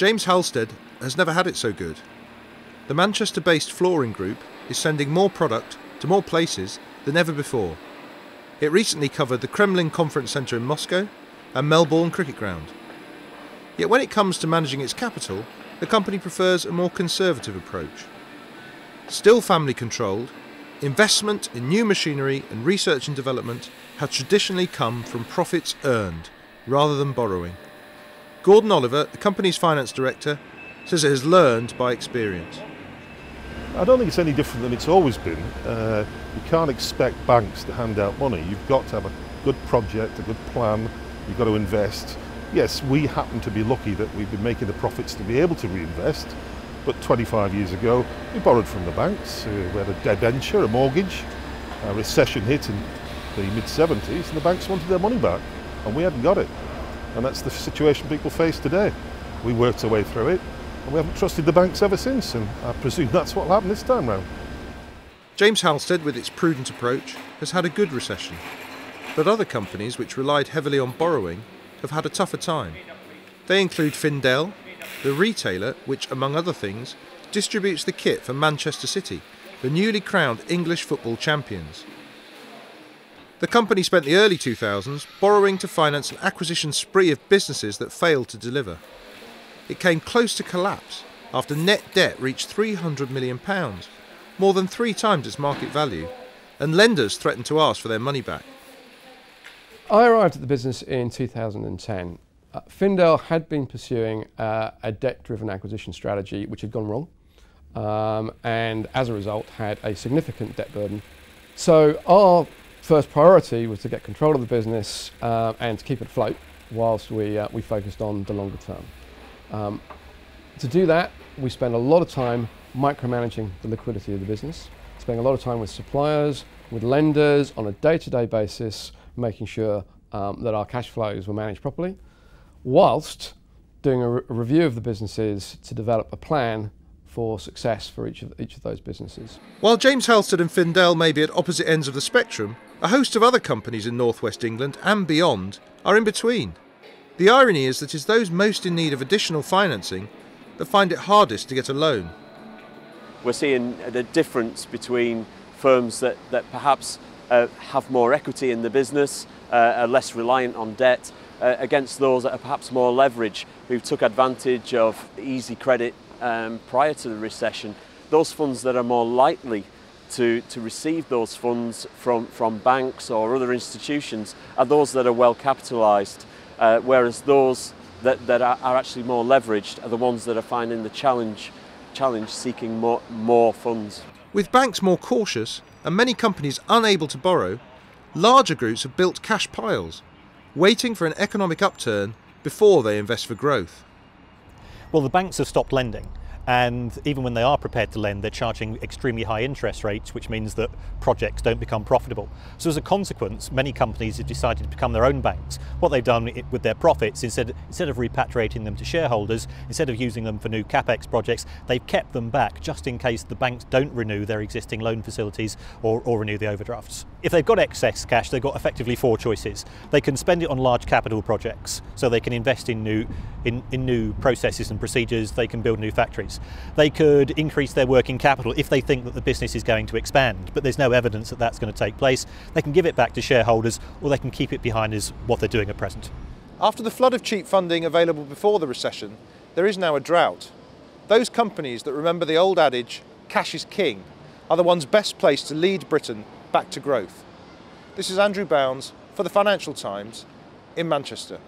James Halstead has never had it so good. The Manchester-based flooring group is sending more product to more places than ever before. It recently covered the Kremlin Conference Centre in Moscow and Melbourne Cricket Ground. Yet when it comes to managing its capital, the company prefers a more conservative approach. Still family controlled, investment in new machinery and research and development has traditionally come from profits earned rather than borrowing. Gordon Oliver, the company's finance director, says it has learned by experience. I don't think it's any different than it's always been. You can't expect banks to hand out money. You've got to have a good project, a good plan, you've got to invest. Yes, we happen to be lucky that we've been making the profits to be able to reinvest, but 25 years ago we borrowed from the banks. We had a debenture, a mortgage, a recession hit in the mid-70s and the banks wanted their money back and we hadn't got it. And that's the situation people face today. We worked our way through it and we haven't trusted the banks ever since, and I presume that's what will happen this time round. James Halstead, with its prudent approach, has had a good recession, but other companies which relied heavily on borrowing have had a tougher time. They include Findel, the retailer which, among other things, distributes the kit for Manchester City, the newly crowned English football champions. The company spent the early 2000s borrowing to finance an acquisition spree of businesses that failed to deliver. It came close to collapse after net debt reached £300 million, more than 3 times its market value, and lenders threatened to ask for their money back. I arrived at the business in 2010. Findel had been pursuing a debt-driven acquisition strategy which had gone wrong, and as a result had a significant debt burden. So our first priority was to get control of the business and to keep it afloat whilst we focused on the longer term. To do that, we spent a lot of time micromanaging the liquidity of the business, spending a lot of time with suppliers, with lenders on a day-to-day basis, making sure that our cash flows were managed properly, whilst doing a review of the businesses to develop a plan for success for each of those businesses. While James Halstead and Findel may be at opposite ends of the spectrum, a host of other companies in North West England and beyond are in between. The irony is that it's those most in need of additional financing that find it hardest to get a loan. We're seeing the difference between firms that perhaps have more equity in the business, are less reliant on debt, against those that are perhaps more leveraged, who took advantage of easy credit prior to the recession. Those funds that are more likely to receive those funds from banks or other institutions are those that are well capitalised, whereas those that are actually more leveraged are the ones that are finding the challenge seeking more funds. With banks more cautious and many companies unable to borrow, larger groups have built cash piles, waiting for an economic upturn before they invest for growth. Well, the banks have stopped lending, and even when they are prepared to lend, they're charging extremely high interest rates, which means that projects don't become profitable. So as a consequence, many companies have decided to become their own banks. What they've done with their profits, instead of repatriating them to shareholders, instead of using them for new capex projects, they've kept them back just in case the banks don't renew their existing loan facilities or renew the overdrafts. If they've got excess cash, they've got effectively 4 choices. They can spend it on large capital projects, so they can invest in new processes and procedures, they can build new factories. They could increase their working capital if they think that the business is going to expand, but there's no evidence that that's going to take place. They can give it back to shareholders, or they can keep it behind as what they're doing at present. After the flood of cheap funding available before the recession, there is now a drought. Those companies that remember the old adage, cash is king, are the ones best placed to lead Britain back to growth. This is Andrew Bounds for the Financial Times in Manchester.